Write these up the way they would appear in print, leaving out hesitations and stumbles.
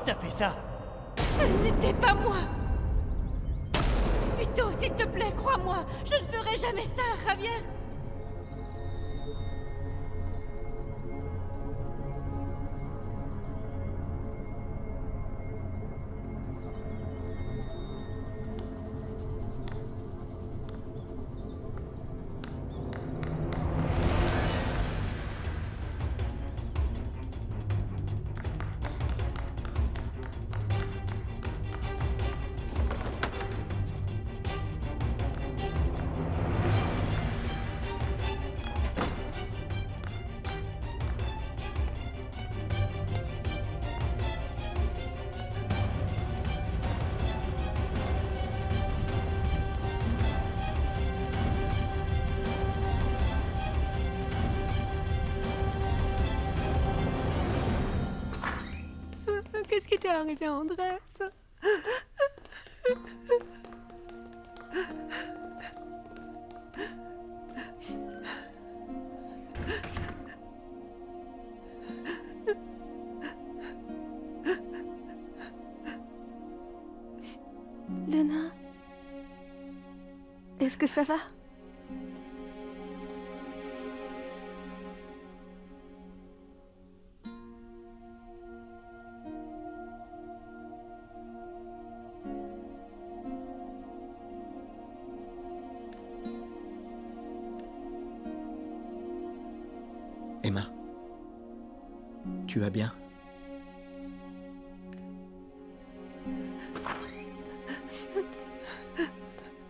qui t'a fait ça? Ce n'était pas moi! Vito, s'il te plaît, crois-moi, je ne ferai jamais ça, Javier! Qu'est-ce qui t'est arrivé, Andrés? Lena? Est-ce que ça va? Emma, tu vas bien?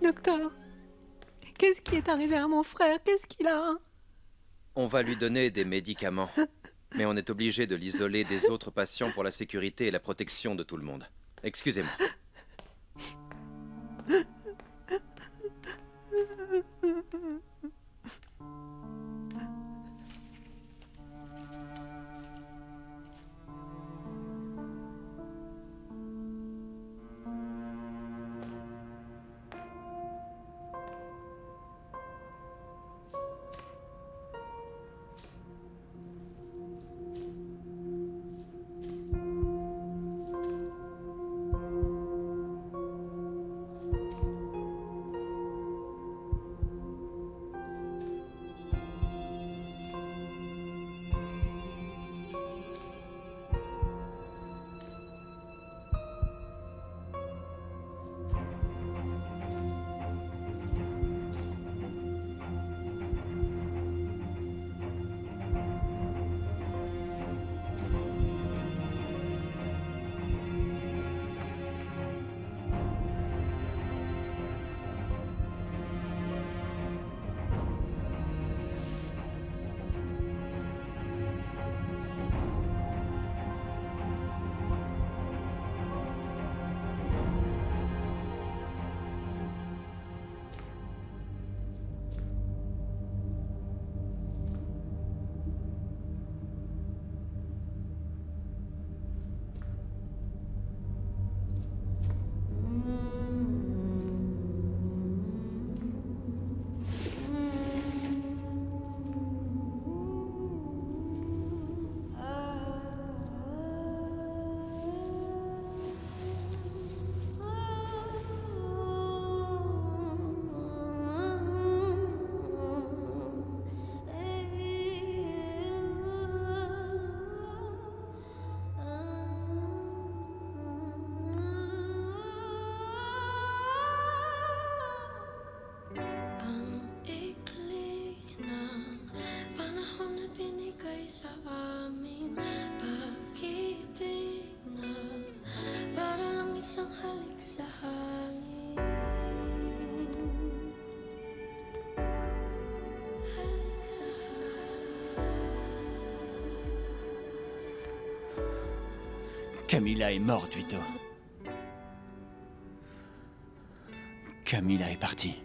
Docteur, qu'est-ce qui est arrivé à mon frère? Qu'est-ce qu'il a? On va lui donner des médicaments. Mais on est obligé de l'isoler des autres patients pour la sécurité et la protection de tout le monde. Excusez-moi. Camilla est morte, Vito. Camilla est partie.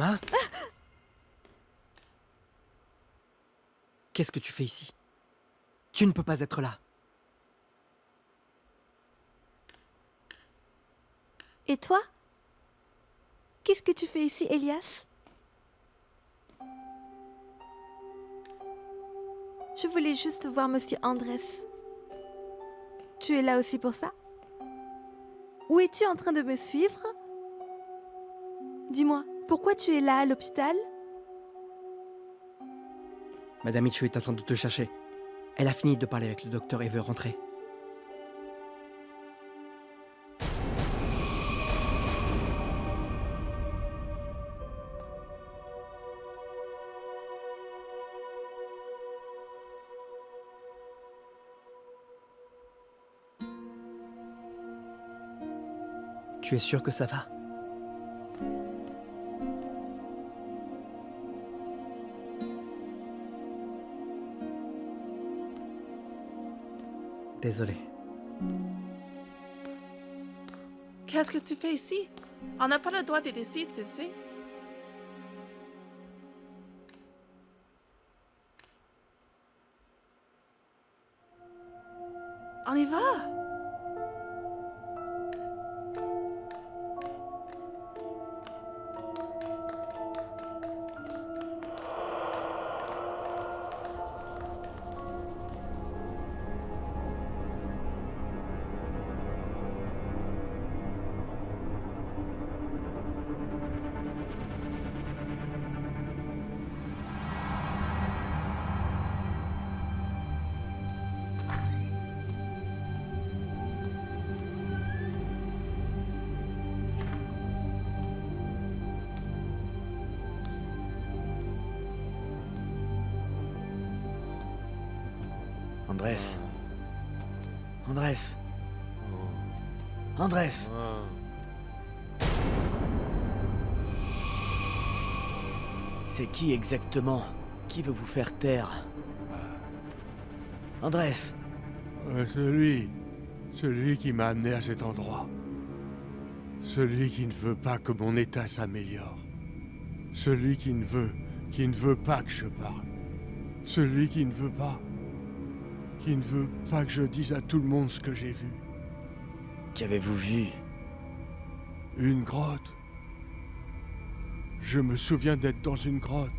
Emma? Qu'est-ce que tu fais ici? Tu ne peux pas être là. Et toi? Qu'est-ce que tu fais ici, Elias? Je voulais juste voir Monsieur Andrés. Tu es là aussi pour ça? Ou es-tu en train de me suivre? Dis-moi, pourquoi tu es là à l'hôpital? Madame Michu est en train de te chercher. Elle a fini de parler avec le docteur et veut rentrer. Tu es sûr que ça va? Désolé. Qu'est-ce que tu fais ici? On n'a pas le droit de décider, tu sais. On y va! Andrés. Andrés. Andrés. C'est qui exactement? Qui veut vous faire taire? Andrés. Celui qui m'a amené à cet endroit. Celui qui ne veut pas que mon état s'améliore. Celui qui ne veut pas que je parle. Celui qui ne veut pas que je dise à tout le monde ce que j'ai vu. Qu'avez-vous vu? Une grotte. Je me souviens d'être dans une grotte.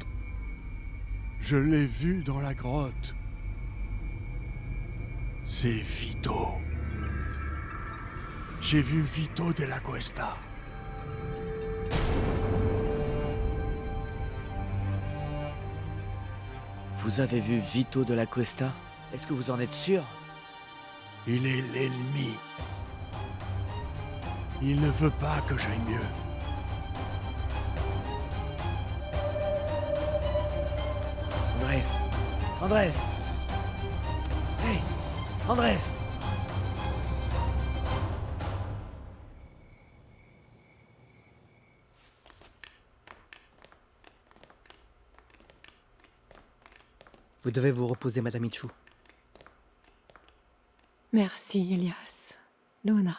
Je l'ai vu dans la grotte. C'est Vito. J'ai vu Vito de la Cuesta. Vous avez vu Vito de la Cuesta? Est-ce que vous en êtes sûr? Il est l'ennemi. Il ne veut pas que j'aille mieux. Andrés. Andrés. Hey, Andrés. Vous devez vous reposer, Madame Michu. Merci, Elias. Luna.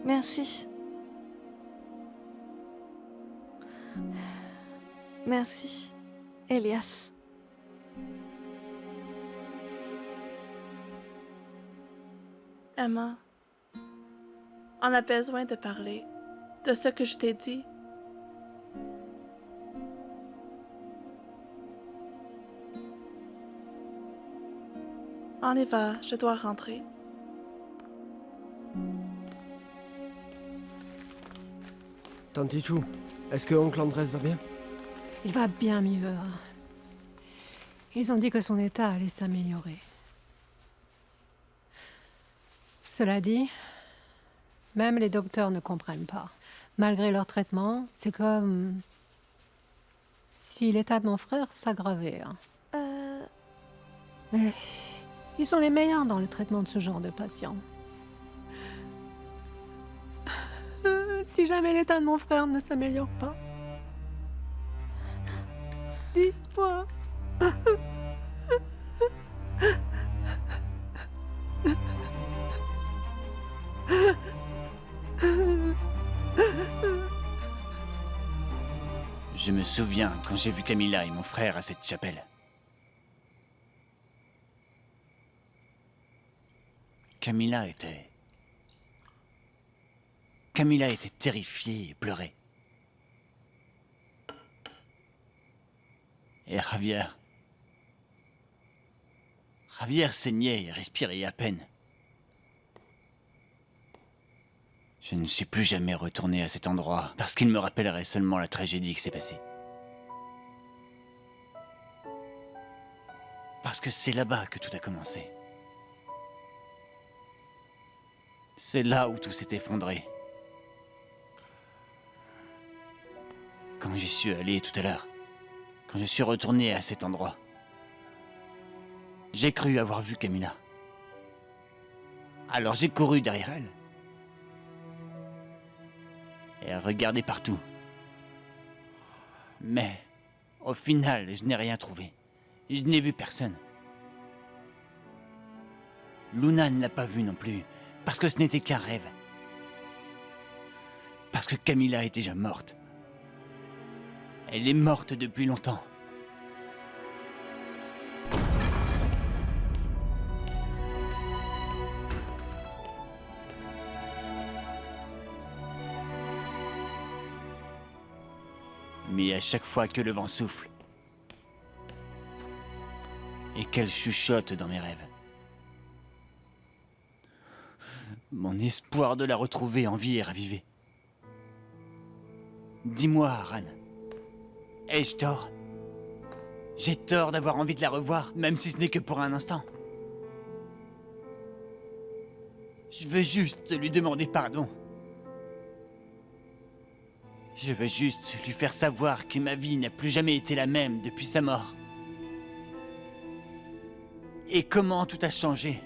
Merci. Merci, Elias. Emma, on a besoin de parler de ce que je t'ai dit. On y va, je dois rentrer. Tante Ichu, est-ce que oncle Andrés va bien? Il va bien mieux. Ils ont dit que son état allait s'améliorer. Cela dit, même les docteurs ne comprennent pas. Malgré leur traitement, c'est comme si l'état de mon frère s'aggravait. Mais ils sont les meilleurs dans le traitement de ce genre de patients. Si jamais l'état de mon frère ne s'améliore pas, dites-moi. Je me souviens quand j'ai vu Camilla et mon frère à cette chapelle. Camilla était terrifiée et pleurait. Et Javier saignait et respirait à peine. Je ne suis plus jamais retourné à cet endroit parce qu'il me rappellerait seulement la tragédie qui s'est passée. Parce que c'est là-bas que tout a commencé. C'est là où tout s'est effondré. Quand j'y suis allé tout à l'heure, quand je suis retourné à cet endroit, j'ai cru avoir vu Camilla. Alors j'ai couru derrière elle. Et regardé partout. Mais, au final, je n'ai rien trouvé. Je n'ai vu personne. Luna ne l'a pas vu non plus, parce que ce n'était qu'un rêve. Parce que Camilla est déjà morte. Elle est morte depuis longtemps. Mais à chaque fois que le vent souffle, et qu'elle chuchote dans mes rêves, mon espoir de la retrouver en vie est ravivé. Dis-moi, Aran, ai-je tort? J'ai tort d'avoir envie de la revoir, même si ce n'est que pour un instant. Je veux juste lui demander pardon. Je veux juste lui faire savoir que ma vie n'a plus jamais été la même depuis sa mort. Et comment tout a changé.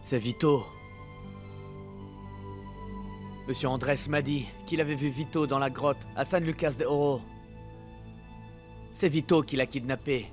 C'est Vito. Monsieur Andrés m'a dit qu'il avait vu Vito dans la grotte à San Lucas de Oro. C'est Vito qui l'a kidnappé.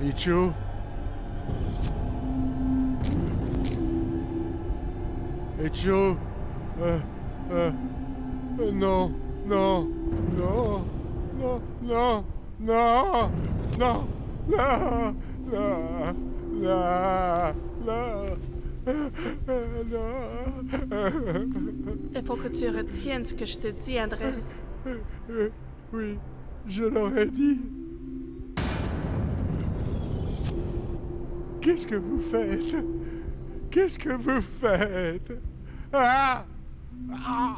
Ichigo? Ichigo? Non, non, non, non, non, non, non, non, non, non, non. Il faut que tu retiennes ce que je te dis, Andrés. Oui, je l'aurais dit. Qu'est-ce que vous faites? Qu'est-ce que vous faites? Ah! Ah!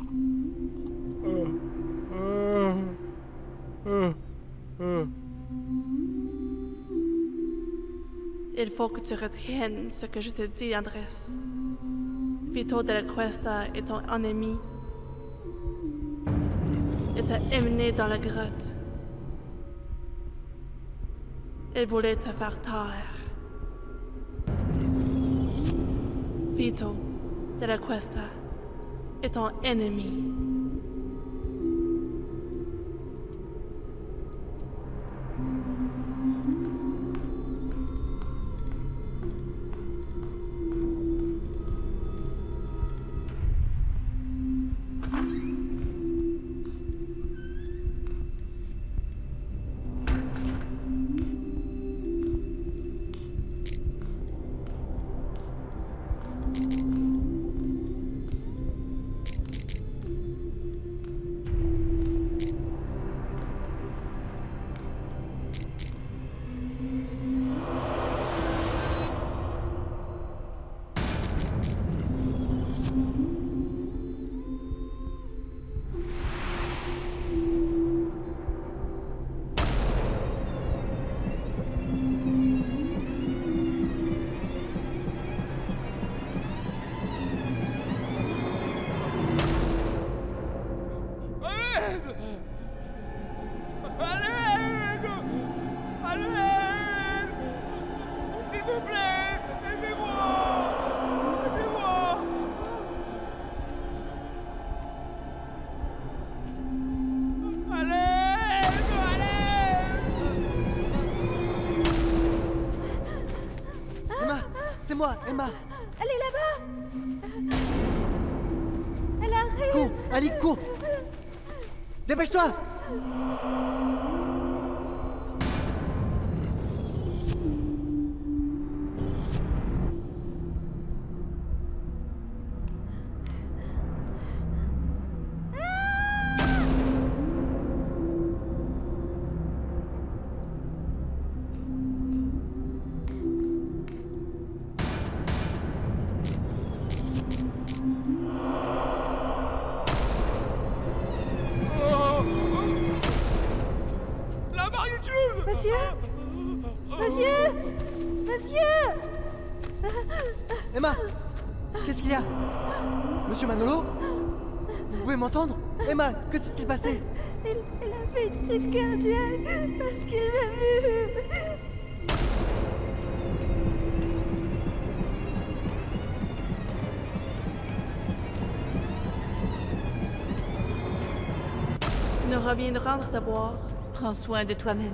Il faut que tu retiennes ce que je te dis, Andrés. Vito de la Cuesta est ton ennemi. Il t'a emmené dans la grotte. Il voulait te faire taire. Vito de la Cuesta est ton ennemi. Emma! Elle est là-bas. Elle arrive. Cours! Ali, cours! Dépêche-toi! La marijuette! Monsieur. Emma! Qu'est-ce qu'il y a? Monsieur Manolo? Vous pouvez m'entendre? Emma, que s'est-il passé? Elle a fait une crise cardiaque parce qu'il m'a vu. Nous reviendrons te voir. Prends soin de toi-même.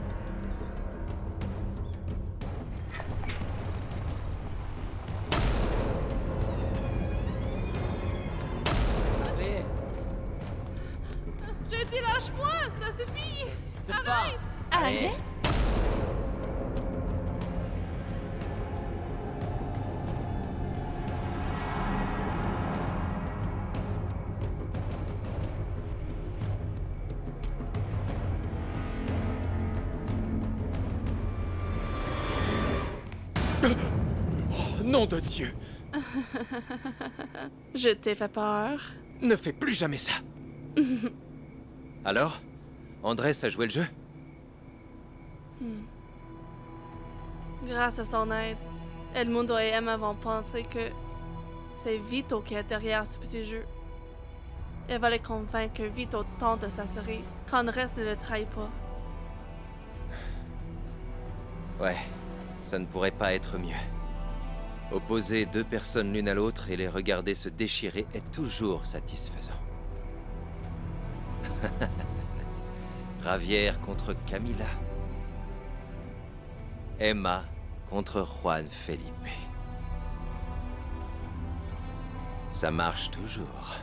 Allez, J'ai dit lâche-moi, ça suffit! Arrête! Agnès? Nom de Dieu! Je t'ai fait peur. Ne fais plus jamais ça! Alors? Andrés a joué le jeu? Grâce à son aide, Edmundo et Emma vont penser que c'est Vito qui est derrière ce petit jeu. Elle va les convaincre que Vito tente de s'assurer qu'Andrés ne le trahit pas. Ouais, ça ne pourrait pas être mieux. Opposer deux personnes l'une à l'autre et les regarder se déchirer est toujours satisfaisant. Javier contre Camila. Emma contre Juan Felipe. Ça marche toujours.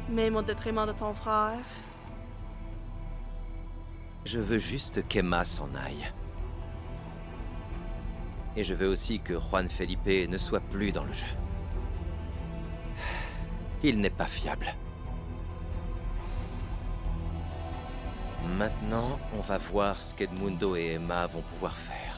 Même au détriment de ton frère. Je veux juste qu'Emma s'en aille. Et je veux aussi que Juan Felipe ne soit plus dans le jeu. Il n'est pas fiable. Maintenant, on va voir ce qu'Edmundo et Emma vont pouvoir faire.